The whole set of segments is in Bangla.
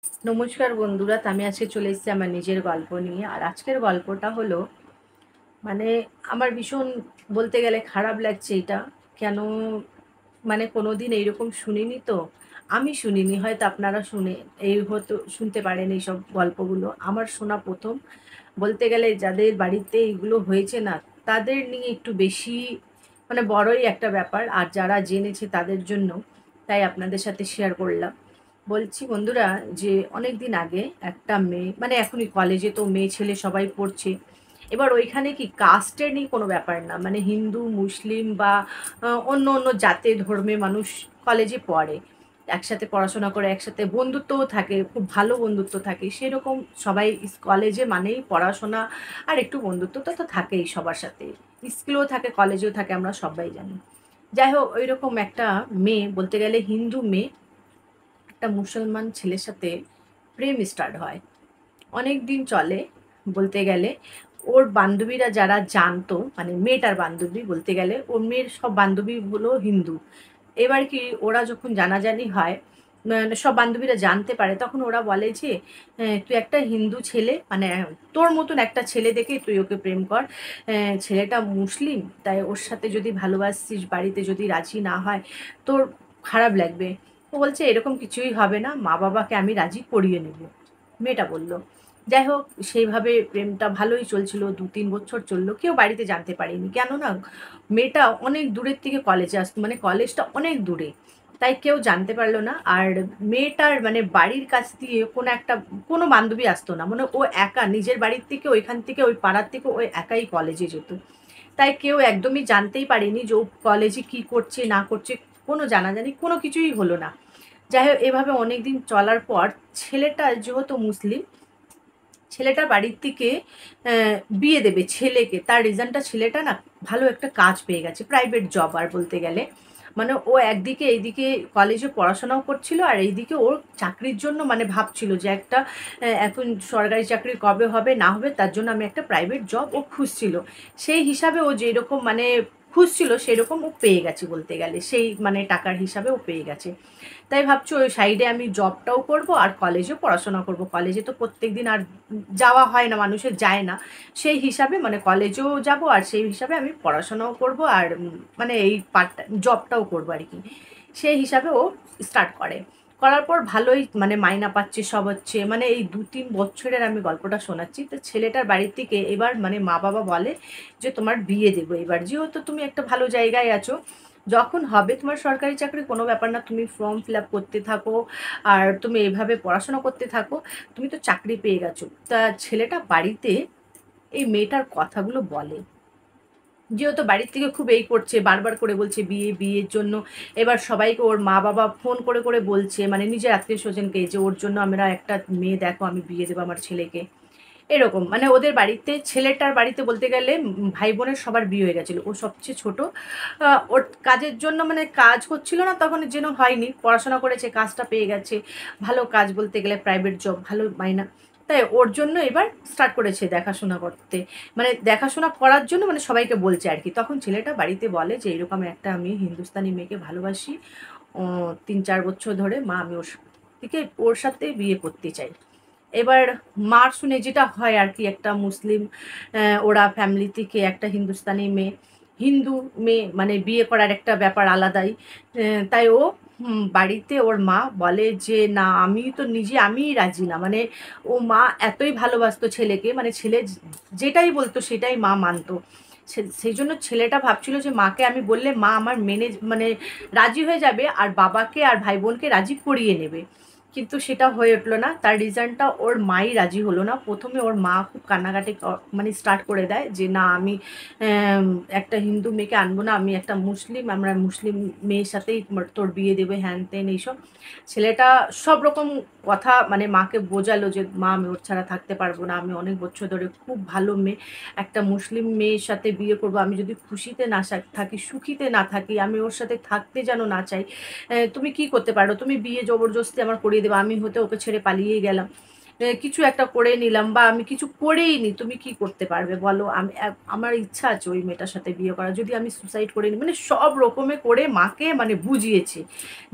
নমস্কার বন্ধুরা, তো আমি আজকে চলে এসেছি আমার নিজের গল্প নিয়ে। আর আজকের গল্পটা হলো মানে আমার ভীষণ বলতে গেলে খারাপ লাগছে এটা। কেন কোনোদিন এইরকম শুনিনি তো। আমি শুনিনি, হয়তো আপনারা শুনে এই হয়তো শুনতে পারেন এইসব গল্পগুলো। আমার শোনা প্রথম। বলতে গেলে যাদের বাড়িতে এইগুলো হয়েছে না, তাদের নিয়ে একটু বেশি বড়ই একটা ব্যাপার। আর যারা জেনেছে তাদের জন্য তাই আপনাদের সাথে শেয়ার করলাম। বলছি বন্ধুরা, যে অনেক দিন আগে একটা মেয়ে, এখনই কলেজে তো মেয়ে ছেলে সবাই পড়ছে। এবার ওইখানে কি কাস্টের নিয়ে কোনো ব্যাপার না, হিন্দু মুসলিম বা অন্য অন্য জাতে ধর্মে মানুষ কলেজে পড়ে, একসাথে পড়াশোনা করে, একসাথে বন্ধুত্বও থাকে, খুব ভালো বন্ধুত্ব থাকে। সেরকম সবাই কলেজে মানেই পড়াশোনা আর একটু বন্ধুত্ব তো তো থাকেই সবার সাথে। স্কুলেও থাকে, কলেজেও থাকে, আমরা সবাই জানি। যাই হোক, ওইরকম একটা মেয়ে, বলতে গেলে হিন্দু মেয়ে, একটা মুসলমান ছেলের সাথে প্রেম স্টার্ট হয়। অনেক দিন চলে বলতে গেলে। ওর বান্ধবীরা যারা জানতো, মেয়েটার বান্ধবী বলতে গেলে, ওর মেয়ের সব বান্ধবীগুলো হিন্দু। এবার কি ওরা যখন জানাজানি হয়, সব বান্ধবীরা জানতে পারে, তখন ওরা বলে যে তুই একটা হিন্দু ছেলে, তোর মতন একটা ছেলে দেখে তুই ওকে প্রেম কর। ছেলেটা মুসলিম, তাই ওর সাথে যদি ভালোবাসিস, বাড়িতে যদি রাজি না হয়, তোর খারাপ লাগবে। ও বলছে এরকম কিছুই হবে না, মা বাবাকে আমি রাজি করিয়ে নেব, মেয়েটা বলল। যাই হোক, সেইভাবে প্রেমটা ভালোই চলছিল, 2-3 বছর চললো, কেউ বাড়িতে জানতে পারেনি। কেননা মেয়েটা অনেক দূরের থেকে কলেজে আসতো, কলেজটা অনেক দূরে, তাই কেউ জানতে পারলো না। আর মেয়েটার বাড়ির কাছ দিয়ে কোনো বান্ধবী আসতো না, ও একা নিজের বাড়ির থেকে, ওইখান থেকে, ওই পাড়ার থেকে ও একাই কলেজে যেত। তাই কেউ একদমই জানতেই পারেনি যে ও কলেজে কী করছে না করছে, কোনো জানাজানি কোনো কিছুই হলো না। যাই হোক, এভাবে অনেক দিন চলার পর ছেলেটা যেহেতু মুসলিম, ছেলেটার বাড়ির থেকে বিয়ে দেবে ছেলেকে। তার রিজনটা, ছেলেটা না ভালো একটা কাজ পেয়ে গেছে, প্রাইভেট জব। আর বলতে গেলে ও একদিকে এইদিকে কলেজে পড়াশোনাও করছিল, আর এইদিকে ওর চাকরির জন্য ভাবছিল যে একটা এখন সরকারি চাকরি কবে হবে না হবে, তার জন্য আমি একটা প্রাইভেট জব ও খুঁজছিল। সেই হিসাবে ও যেরকম খুঁজছিল, সেরকম ও পেয়ে গেছে বলতে গেলে, সেই টাকার হিসাবে ও পেয়ে গেছে। তাই ভাবছি ওই সাইডে আমি জবটাও করব আর কলেজেও পড়াশোনা করব। কলেজে তো প্রত্যেকদিন আর যাওয়া হয় না, মানুষের যায় না। সেই হিসাবে কলেজেও যাব, আর সেই হিসাবে আমি পড়াশোনাও করব, আর এই পার্ট টাইম জবটাও করব আর কি। সেই হিসাবে ও স্টার্ট করে। করার পর ভালোই মাইনা পাচ্ছে, সব হচ্ছে। এই 2-3 বছরের আমি গল্পটা শোনাচ্ছি। তো ছেলেটার বাড়ির থেকে এবার মা বাবা বলে যে তোমার বিয়ে দেবো এবার, যেহেতু তুমি একটা ভালো জায়গায় আছো, যখন হবে তোমার সরকারি চাকরি, কোনো ব্যাপার না, তুমি ফর্ম ফিল আপ করতে থাকো, আর তুমি এভাবে পড়াশোনা করতে থাকো, তুমি তো চাকরি পেয়ে গেছো। তা ছেলেটা বাড়িতে এই মেয়েটার কথাগুলো বলে, যেহেতু বাড়ির থেকে খুব এই করছে, বারবার করে বলছে বিয়ে, বিয়ের জন্য। এবার সবাইকে ওর মা বাবা ফোন করে করে বলছে, নিজের আত্মীয় স্বজনকে, যে ওর জন্য আমরা একটা মেয়ে দেখো, আমি বিয়ে দেবো আমার ছেলেকে। এরকম ওদের বাড়িতে, ছেলেটার বাড়িতে বলতে গেলে ভাই বোনের সবার বিয়ে হয়ে গেছিলো, ও সবচেয়ে ছোট। ওর কাজের জন্য কাজ হচ্ছিল না তখন, যেন হয়নি, পড়াশোনা করেছে, কাজটা পেয়ে গেছে, ভালো কাজ বলতে গেলে প্রাইভেট জব, ভালো মাইনা। তাই ওর জন্য এবার স্টার্ট করেছে দেখাশোনা করতে, দেখাশোনা করার জন্য সবাইকে বলছে আর কি। তখন ছেলেটা বাড়িতে বলে যে এরকম একটা আমি হিন্দুস্তানি মেয়েকে ভালোবাসি, 3-4 বছর ধরে, মা আমি ওর সাথে বিয়ে করতে চাই। এবার মার শুনে যেটা হয় আর কি, একটা মুসলিম ওরা ফ্যামিলি থেকে একটা হিন্দুস্তানি মেয়ে, হিন্দু মেয়ে, বিয়ে করার একটা ব্যাপার আলাদাই। তাই ও বাড়িতে ওর মা বলে যে না, আমি তো নিজে আমিই রাজি না। ও মা এতই ভালোবাসতো ছেলেকে, ছেলে যেটাই বলতো সেটাই মা মানতো। সেই জন্য ছেলেটা ভাবছিল যে মাকে আমি বললে মা আমার মেনে রাজি হয়ে যাবে, আর বাবাকে আর ভাই বোনকে রাজি করিয়ে নেবে। কিন্তু সেটা হয়ে উঠলো না। তার রিজনটা ওর মাই রাজি হলো না। প্রথমে ওর মা খুব কান্নাকাটি স্টার্ট করে দেয় যে না, আমি একটা হিন্দু মেয়েকে আনবো না, আমি একটা মুসলিম, আমরা মুসলিম মেয়ের সাথেই তোর বিয়ে দেবে, হ্যান ত্যান এইসব। ছেলেটা সব রকম কথা মাকে বোঝালো যে মা আমি ওর ছাড়া থাকতে পারবো না, আমি অনেক বছর ধরে খুব ভালো মেয়ে, একটা মুসলিম মেয়ের সাথে বিয়ে করবো, আমি যদি খুশিতে না থাকি, সুখীতে না থাকি, আমি ওর সাথে থাকতে যেন না চাই, তুমি কি করতে পারো, তুমি বিয়ে জবরদস্তি আমার করিয়ে দেবে, আমি হতে ওকে ছেড়ে পালিয়েই গেলাম। কিছু একটা করে নিলাম বা আমি কিছু করেই নি, তুমি কি করতে পারবে বলো? আমি আমার ইচ্ছা আছে ওই মেয়েটার সাথে বিয়ে করা, যদি আমি সুসাইড করে নিই, মানে সব রকমে করে মাকে মানে বুঝিয়েছে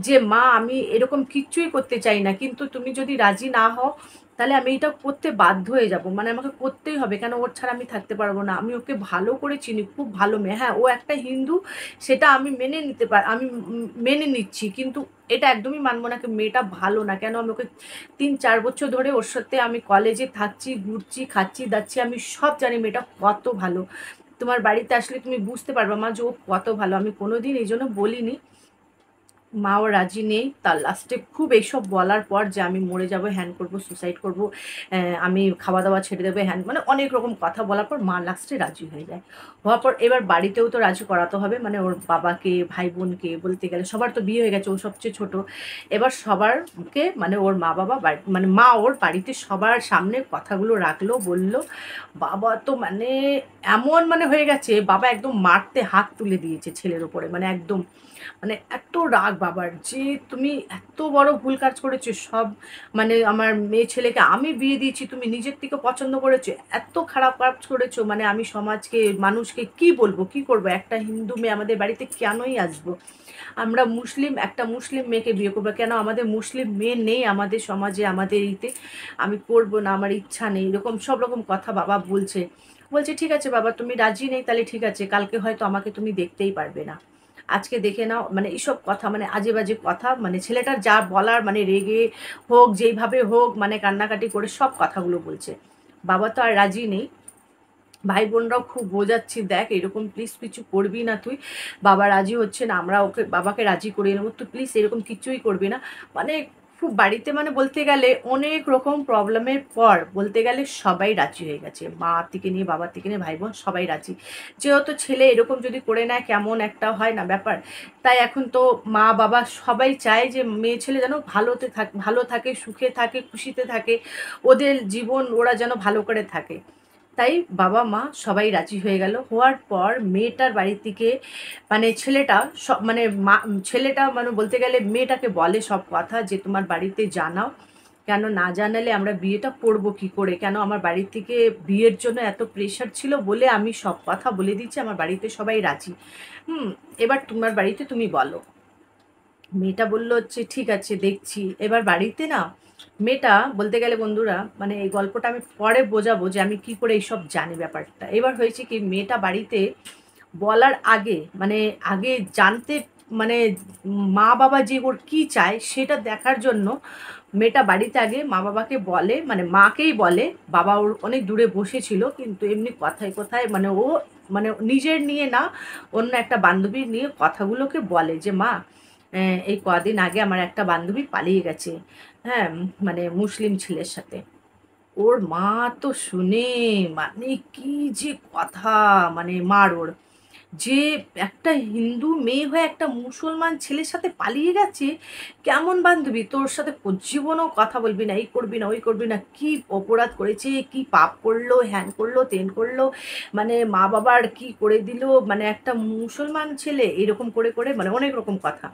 যে মা আমি এরকম কিচ্ছুই করতে চাই না, কিন্তু তুমি যদি রাজি না হও তাহলে আমি এটা করতে বাধ্য হয়ে যাব, মানে আমাকে করতেই হবে, কেন ওর ছাড়া আমি থাকতে পারবো না। আমি ওকে ভালো করে চিনি, খুব ভালো মেয়ে, হ্যাঁ ও একটা হিন্দু, সেটা আমি মেনে নিতে আমি মেনে নিচ্ছি, কিন্তু এটা একদমই মানবো না কি মেয়েটা ভালো না। কেন আমি ওকে 3-4 বছর ধরে ওর সাথে আমি কলেজে থাকছি, ঘুরছি, খাচ্ছি দাচ্ছি, আমি সব জানি মেয়েটা কত ভালো। তোমার বাড়িতে আসলে তুমি বুঝতে পারবা মা যে ও কত ভালো। আমি কোনোদিন এই জন্য বলিনি, মাও রাজি নেই, তার লাস্টে খুব এইসব বলার পর যে আমি মরে যাব, হ্যান করবো, সুসাইড করবো, আমি খাওয়া দাওয়া ছেড়ে দেবে, হ্যান মানে অনেক রকম কথা বলার পর মা লাস্টে রাজি হয়ে যায়। হওয়ার পর এবার বাড়িতেও তো রাজি করাতে হবে, মানে ওর বাবাকে, ভাই বোনকে, বলতে গেলে সবার তো বিয়ে হয়ে গেছে, ও সবচেয়ে ছোট। এবার সবারকে মানে ওর মা বাবা মানে মা ওর বাড়িতে সবার সামনে কথাগুলো রাখলো, বলল। বাবা তো মানে এমন মানে হয়ে গেছে, বাবা একদম মারতে হাত তুলে দিয়েছে ছেলের উপরে, মানে একদম মানে এত রাগ বাবার যে তুমি এত বড় ভুল কাজ করেছো, সব মানে আমার মেয়ে ছেলেকে আমি বিয়ে দিয়েছি, তুমি নিজের থেকে পছন্দ করেছো, এত খারাপ কাজ করেছো, মানে আমি সমাজকে, মানুষকে কি বলবো, কি করবো? একটা হিন্দু মেয়ে আমাদের বাড়িতে কেনই আসবো? আমরা মুসলিম, একটা মুসলিম মেয়েকে বিয়ে করবো, কেন আমাদের মুসলিম মেয়ে নেই আমাদের সমাজে, আমাদের ইতে? আমি করবো না, আমার ইচ্ছা নেই, এরকম সব রকম কথা বাবা বলছে। বলছে ঠিক আছে বাবা, তুমি রাজি নেই তাহলে ঠিক আছে, কালকে হয়তো আমাকে তুমি দেখতেই পারবে না, আজকে দেখে নাও, মানে এইসব কথা, মানে আজে বাজে কথা, মানে ছেলেটার যা বলার, মানে রেগে হোক যেইভাবে হোক, মানে কান্নাকাটি করে সব কথাগুলো বলছে। বাবা তো আর রাজি নেই, ভাই বোনরাও খুব বোঝাচ্ছি, দেখ এরকম প্লিজ কিছু করবি না তুই, বাবা রাজি হচ্ছে না, আমরা ওকে বাবাকে রাজি করিয়ে নেবো, তুই প্লিজ এরকম কিছুই করবি না। মানে খুব বাড়িতে মানে বলতে গেলে অনেক রকম প্রবলেমের পর বলতে গেলে সবাই রাজি হয়ে গেছে, মা থেকে নিয়ে বাবার থেকে নিয়ে ভাই বোন সবাই রাজি। যেহেতু ছেলে এরকম যদি করে নেয় কেমন একটা হয় না ব্যাপার, তাই এখন তো মা বাবা সবাই চায় যে মেয়ে ছেলে যেন ভালো থাকে, সুখে থাকে, খুশিতে থাকে, ওদের জীবন ওরা যেন ভালো করে থাকে। তাই বাবা মা সবাই রাজি হয়ে গেল। হওয়ার পর মেয়েটার বাড়ি থেকে মানে ছেলেটা সব মানে ছেলেটা মানে বলতে গেলে মেয়েটাকে বলে সব কথা যে তোমার বাড়িতে জানাও, কেন না জানালে আমরা বিয়েটা করবো কি করে, কেন আমার বাড়ি থেকে বিয়ের জন্য এত প্রেশার ছিল বলে আমি সব কথা বলে দিচ্ছি, আমার বাড়িতে সবাই রাজি। এবার তোমার বাড়িতে তুমি বলো। মেয়েটা বলল হচ্ছে ঠিক আছে দেখছি। এবার বাড়িতে না মেয়েটা বলতে গেলে বন্ধুরা, মানে এই গল্পটা আমি পরে বোঝাবো যে আমি কি করে এইসব জানি ব্যাপারটা। এবার হয়েছে কি, মেয়েটা বাড়িতে বলার আগে মানে আগে জানতে মানে মা বাবা যে ওর কি চায় সেটা দেখার জন্য মেয়েটা বাড়িতে আগে মা বাবাকে বলে, মানে মাকেই বলে, বাবা ওর অনেক দূরে বসেছিল, কিন্তু এমনি কথায় কথায় মানে ও মানে নিজের নিয়ে না, অন্য একটা বান্ধবীর নিয়ে কথাগুলোকে বলে যে মা এই কদিন আগে আমার একটা বান্ধবী পালিয়ে গেছে, হ্যাঁ মানে মুসলিম ছেলের সাথে। ওর মা তো শুনে মানে কি যে কথা, মানে মার ওর যে একটা হিন্দু মেয়ে হয়ে একটা মুসলমান ছেলের সাথে পালিয়ে গেছে, কেমন বান্ধবী, তোর সাথে জীবনও কথা বলবি না, এই করবি না ওই করবি না, কি অপরাধ করেছে, কি পাপ করলো, হ্যান করলো তেন করলো, মানে মা বাবার কি করে দিল, মানে একটা মুসলমান ছেলে এরকম করে করে মানে অনেক রকম কথা।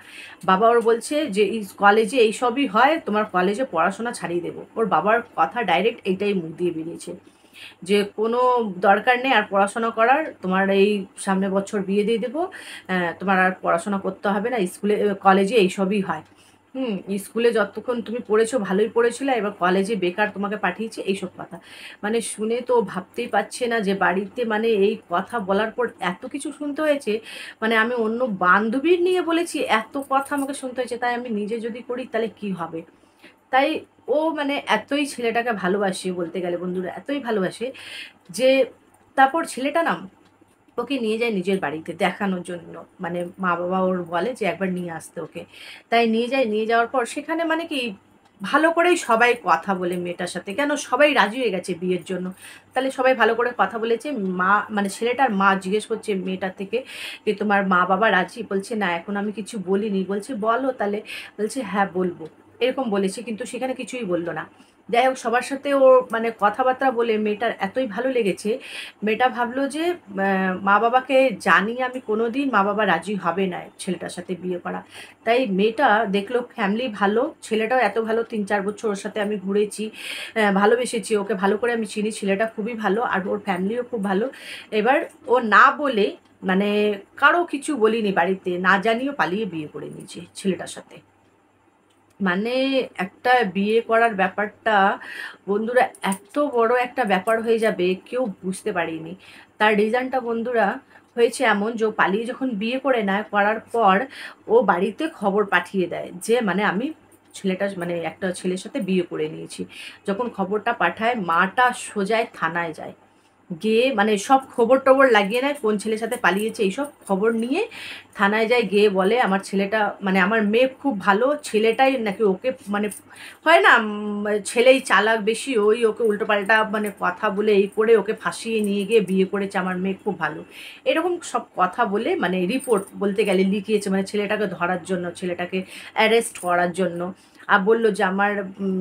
বাবা ওর বলছে যে কলেজে এইসবই হয়, তোমার কলেজে পড়াশোনা ছাড়িয়ে দেবো, ওর বাবার কথা ডাইরেক্ট এইটাই মুখ দিয়ে বেরিয়েছে যে কোনো দরকার নেই আর পড়াশোনা করার, তোমার এই সামনে বছর বিয়ে দিয়ে দেবো, তোমার আর পড়াশোনা করতে হবে না, স্কুলে কলেজে এইসবই হয়। স্কুলে যতক্ষণ তুমি পড়েছো ভালোই পড়েছিলে, এবার কলেজে বেকার তোমাকে পাঠিয়েছে, এইসব কথা। মানে শুনে তো ভাবতেই পারছে না যে বাড়িতে মানে এই কথা বলার পর এত কিছু শুনতে হয়েছে, মানে আমি অন্য বান্ধবীর নিয়ে বলেছি এত কথা আমাকে শুনতে হয়েছে, তাই আমি নিজে যদি করি তাহলে কি হবে। তাই ও মানে এতই ছেলেটাকে ভালোবাসে বলতে গেলে বন্ধুরা, এতই ভালোবাসে যে তারপর ছেলেটা না ওকে নিয়ে যায় নিজের বাড়িতে দেখানোর জন্য, মানে মা বাবা ওর বলে যে একবার নিয়ে আসতে ওকে। তাই নিয়ে যায়, নিয়ে যাওয়ার পর সেখানে মানে কি ভালো করেই সবাই কথা বলে মেয়েটার সাথে, কেন সবাই রাজি হয়ে গেছে বিয়ের জন্য। তাহলে সবাই ভালো করে কথা বলেছে, মা মানে ছেলেটার মা জিজ্ঞেস করছে মেয়েটার থেকে যে তোমার মা বাবা রাজি, বলছে না এখন আমি কিছু বলিনি, বলছে বলো তাহলে, বলছে হ্যাঁ বলবো। এরকম বলেছে, কিন্তু সেখানে কিছুই বললো না। যাই হোক, সবার সাথে ও মানে কথাবার্তা বলে মেয়েটার এতই ভালো লেগেছে, মেয়েটা ভাবলো যে মা বাবাকে জানিয়ে আমি কোনো দিন মা বাবা রাজি হবে না ছেলেটার সাথে বিয়ে করা। তাই মেয়েটা দেখলো ফ্যামিলি ভালো, ছেলেটাও এত ভালো, 3-4 বছর ওর সাথে আমি ঘুরেছি, ভালোবেসেছি ওকে, ভালো করে আমি চিনি, ছেলেটা খুবই ভালো আর ওর ফ্যামিলিও খুব ভালো। এবার ও না বলে মানে কারো কিছু বলিনি, বাড়িতে না জানিয়েও পালিয়ে বিয়ে করে নিয়েছে ছেলেটার সাথে। মানে একটা বিয়ে করার ব্যাপারটা বন্ধুরা এত বড় একটা ব্যাপার হয়ে যাবে কেউ বুঝতে পারিনি। তার রিজনটা বন্ধুরা হয়েছে এমন যে ও পালিয়ে যখন বিয়ে করে নেয়, করার পর ও বাড়িতে খবর পাঠিয়ে দেয় যে মানে আমি ছেলেটা মানে একটা ছেলের সাথে বিয়ে করে নিয়েছি। যখন খবরটা পাঠায়, মাটা সোজায় থানায় যায়, গিয়ে মানে সব খবর টবর লাগিয়ে নেয় কোন ছেলের সাথে পালিয়েছে, এইসব খবর নিয়ে থানায় যায়, গিয়ে বলে আমার ছেলেটা মানে আমার মেয়ে খুব ভালো, ছেলেটাই নাকি ওকে মানে হয় না ছেলেই চালাক বেশি, ওই ওকে উল্টোপাল্টা মানে কথা বলে এই করে ওকে ফাঁসিয়ে নিয়ে গিয়ে বিয়ে করেছে, আমার মেয়ে খুব ভালো, এরকম সব কথা বলে মানে রিপোর্ট বলতে গেলে লিখিয়েছে, মানে ছেলেটাকে ধরার জন্য, ছেলেটাকে অ্যারেস্ট করার জন্য। আর বললো যে আমার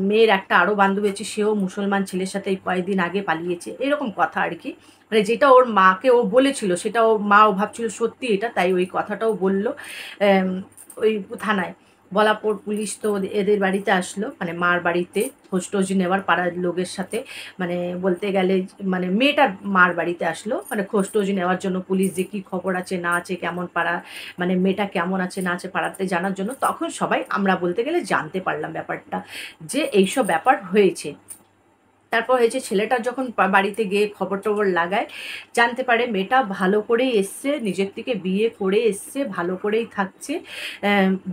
মেয়ের একটা আরও বান্ধবী আছে, সেও মুসলমান ছেলের সাথে এই কয়েকদিন আগে পালিয়েছে, এরকম কথা আর কি। মানে যেটা ওর মাকে ও বলেছিল সেটা ও মাও ভাবছিল সত্যি এটা, তাই ওই কথাটাও বললো ওই থানায়। বলার পর পুলিশ তো এদের বাড়িতে আসলো, মানে মার বাড়িতে খোঁজ টোজ নেওয়ার, পাড়ার লোকের সাথে মানে বলতে গেলে মানে মেয়েটার মার বাড়িতে আসলো মানে খোঁজ টোজ নেওয়ার জন্য, পুলিশ যে কী খবর আছে না আছে, কেমন পাড়া মানে মেয়েটা কেমন আছে না আছে পাড়াতে জানার জন্য। তখন সবাই আমরা বলতে গেলে জানতে পারলাম ব্যাপারটা, যে এইসব ব্যাপার হয়েছে। তারপর হয়েছে ছেলেটা যখন বাড়িতে গিয়ে খবর টবর লাগায়, জানতে পারে মেয়েটা ভালো করেই এসছে, নিজের থেকে বিয়ে করে এসছে, ভালো করেই থাকছে,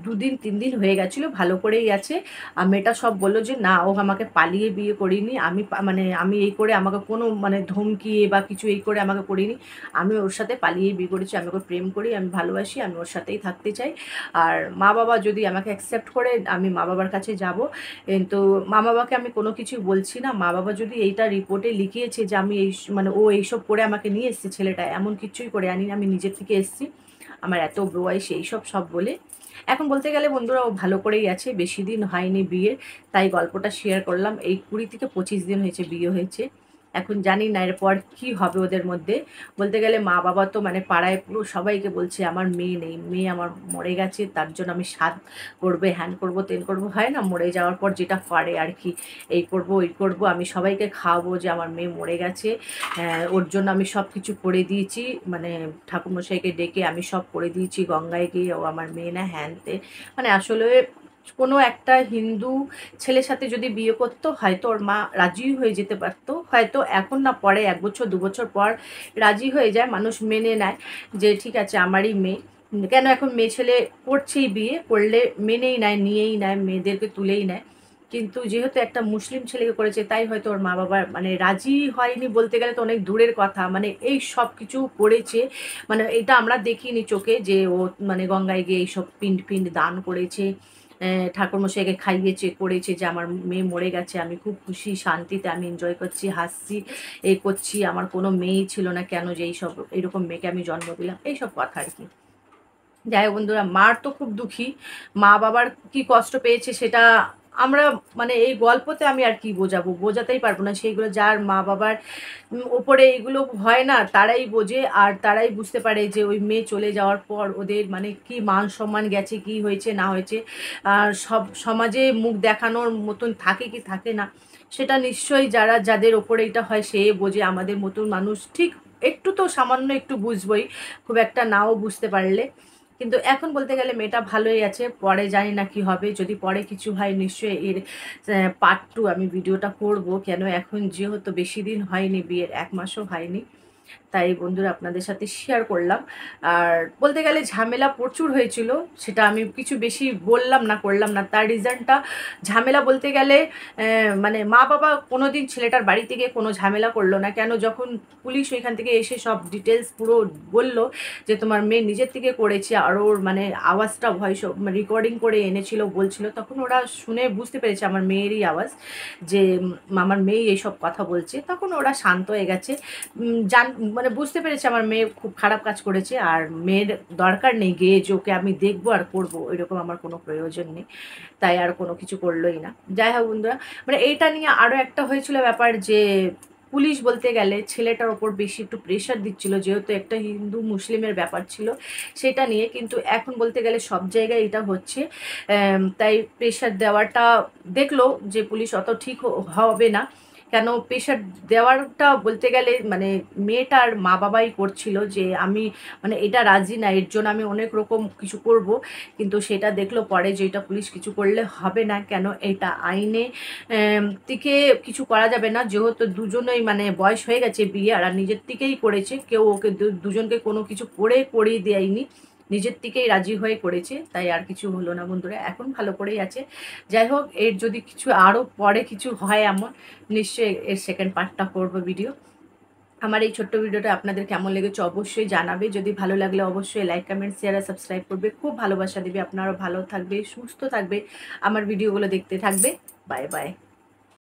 2-3 দিন হয়ে গেছিলো, ভালো করেই আছে। আর মেয়েটা সব বললো যে না, ও আমাকে পালিয়ে বিয়ে করিনি, আমি মানে আমি এই করে আমাকে কোনো মানে ধমকিয়ে বা কিছু এই করে আমাকে করিনি, আমি ওর সাথে পালিয়ে বিয়ে করেছি, আমি ওকে প্রেম করি, আমি ভালোবাসি, আমি ওর সাথেই থাকতে চাই। আর মা বাবা যদি আমাকে অ্যাকসেপ্ট করে আমি মা বাবার কাছে যাব, কিন্তু মা বাবাকে আমি কোনো কিছু বলছি না। মা বাবা যদি এইটা রিপোর্টে লিখিয়েছে যে আমি এই মানে ও এইসব করে আমাকে নিয়ে এসছে, ছেলেটা এমন কিছুই করে আনি, আমি নিজের থেকে এসছি, আমার এত বয়স, এইসব সব বলে। এখন বলতে গেলে বন্ধুরা ও ভালো করেই আছে, বেশি দিন হয়নি বিয়ের, তাই গল্পটা শেয়ার করলাম। এই 20 থেকে 25 দিন হয়েছে বিয়ে হয়েছে। এখন জানি না এরপর কি হবে ওদের মধ্যে। বলতে গেলে মা বাবা তো মানে পাড়ায় পুরো সবাইকে বলছে আমার মেয়ে নেই, মেয়ে আমার মরে গেছে, তার জন্য আমি সাধ করবে, হ্যান করবো, তেন করবো, হয় না মরে যাওয়ার পর যেটা করে আর কি, এই করব ওই করব, আমি সবাইকে খাওয়াবো যে আমার মেয়ে মরে গেছে, ওর জন্য আমি সব কিছু করে দিয়েছি, মানে ঠাকুরমশাইকে ডেকে আমি সব করে দিয়েছি, গঙ্গায় গিয়ে ও আমার মেয়ে না হ্যানতে। মানে আসলে কোনো একটা হিন্দু ছেলের সাথে যদি বিয়ে করতো, হয়তো ওর মা রাজি হয়ে যেতে পারতো, হয়তো এখন না, পরে 1 বছর 2 বছর পর রাজি হয়ে যায়, মানুষ মেনে নেয় যে ঠিক আছে আমারই মেয়ে। কেন এখন মেয়ে ছেলে করছেই, বিয়ে করলে মেনেই নেয়, নিয়েই নেয়, মেয়েদেরকে তুলেই নেয়। কিন্তু যেহেতু একটা মুসলিম ছেলেকে করেছে, তাই হয়তো ওর মা বাবার মানে রাজি হয়নি, বলতে গেলে তো অনেক দূরের কথা, মানে এই সব কিছু করেছে। মানে এটা আমরা দেখিনি চোখে যে ও মানে গঙ্গায় গিয়ে এইসব পিণ্ড ফিণ্ড দান করেছে, ঠাকুরমশাইকে খাইয়েছে, করেছে, যে আমার মেয়ে মরে গেছে, আমি খুব খুশি, শান্তিতে আমি এনজয় করছি, হাসছি, এই করছি, আমার কোনো মেয়েই ছিল না, কেন যে এইসব এরকম মেয়েকে আমি জন্ম দিলাম, এইসব কথা আর কি। যাই হোক বন্ধুরা, মার তো খুব দুঃখী, মা বাবার কি কষ্ট পেয়েছে সেটা আমরা মানে এই গল্পতে আমি আর কি বোঝাবো, বোঝাতেই পারবো না। সেইগুলো যার মা বাবার ওপরে এগুলো হয় না, তারাই বোঝে, আর তারাই বুঝতে পারে যে ওই মেয়ে চলে যাওয়ার পর ওদের মানে কি মান সম্মান গেছে, কি হয়েছে না হয়েছে, আর সব সমাজে মুখ দেখানোর মতন থাকে কি থাকে না, সেটা নিশ্চয়ই যারা যাদের ওপরে এটা হয় সে বোঝে। আমাদের মতন মানুষ ঠিক একটু তো সামান্য একটু বুঝবই, খুব একটা নাও বুঝতে পারলে। কিন্তু এখন বলতে গেলে মেয়েটা ভালোই আছে, পরে জানি না কি হবে, যদি পরে কিছু হয় নিশ্চয়ই এর পার্ট 2 আমি ভিডিওটা করব। কেন এখন যেহেতু বেশি দিন হয়নি বিয়ের, 1 মাসও হয়নি, তাই বন্ধুরা আপনাদের সাথে শেয়ার করলাম। আর বলতে গেলে ঝামেলা প্রচুর হয়েছিল, সেটা আমি কিছু বেশি বললাম না করলাম না, তার রিজনটা ঝামেলা বলতে গেলে মানে মা বাবা কোনো দিন ছেলেটার বাড়ি থেকে কোনো ঝামেলা করলো না। কেন, যখন পুলিশ ওইখান থেকে এসে সব ডিটেলস পুরো বলল যে তোমার মেয়ে নিজের থেকে করেছে, আর ওর মানে আওয়াজটা ভয়েস রেকর্ডিং করে এনেছিল, বলছিল, তখন ওরা শুনে বুঝতে পেরেছে আমার মেয়েরই আওয়াজ, যে আমার মেয়ে এইসব কথা বলছে, তখন ওরা শান্ত হয়ে গেছে। মানে বুঝতে পেরেছে আমার মেয়ে খুব খারাপ কাজ করেছে, আর মেয়ের দরকার নেই গিয়ে যে ওকে আমি দেখবো আর করবো, ওইরকম আমার কোনো প্রয়োজন নেই, তাই আর কোনো কিছু করলোই না। যাই হোক বন্ধুরা, মানে এইটা নিয়ে আরও একটা হয়েছিল ব্যাপার যে পুলিশ বলতে গেলে ছেলেটার ওপর বেশি একটু প্রেশার দিচ্ছিল, যেহেতু একটা হিন্দু মুসলিমের ব্যাপার ছিল সেটা নিয়ে। কিন্তু এখন বলতে গেলে সব জায়গায় এটা হচ্ছে, তাই প্রেশার দেওয়াটা দেখলো যে পুলিশ অত ঠিক হবে না। কেন প্রেশার দেওয়ারটা বলতে গেলে মানে মেয়েটার মা বাবাই করছিল যে আমি মানে এটা রাজি না, এর জন্য আমি অনেক রকম কিছু করব, কিন্তু সেটা দেখলো পরে যে এটা পুলিশ কিছু করলে হবে না, কেন এটা আইনে থেকে কিছু করা যাবে না, যেহেতু দুজনেই মানে বয়স হয়ে গেছে বিয়ে, আর নিজের থেকেই করেছে, কেউ ওকে দুজনকে কোনো কিছু করিয়ে দেয়নি, নিজের থেকেই রাজি হয়ে করেছে, তাই আর কিছু হলো না বন্ধুরা, এখন ভালো করেই আছে। যাই হোক, এর যদি কিছু আরও পরে কিছু হয় এমন, নিশ্চয়ই এর সেকেন্ড পার্টটা করবো ভিডিও। আমার এই ছোট্ট ভিডিওটা আপনাদের কেমন লেগেছে অবশ্যই জানাবে, যদি ভালো লাগলে অবশ্যই লাইক কমেন্ট শেয়ার আর সাবস্ক্রাইব করবে, খুব ভালোবাসা দেবে, আপনারাও ভালো থাকবে সুস্থ থাকবে, আমার ভিডিওগুলো দেখতে থাকবে। Bye bye.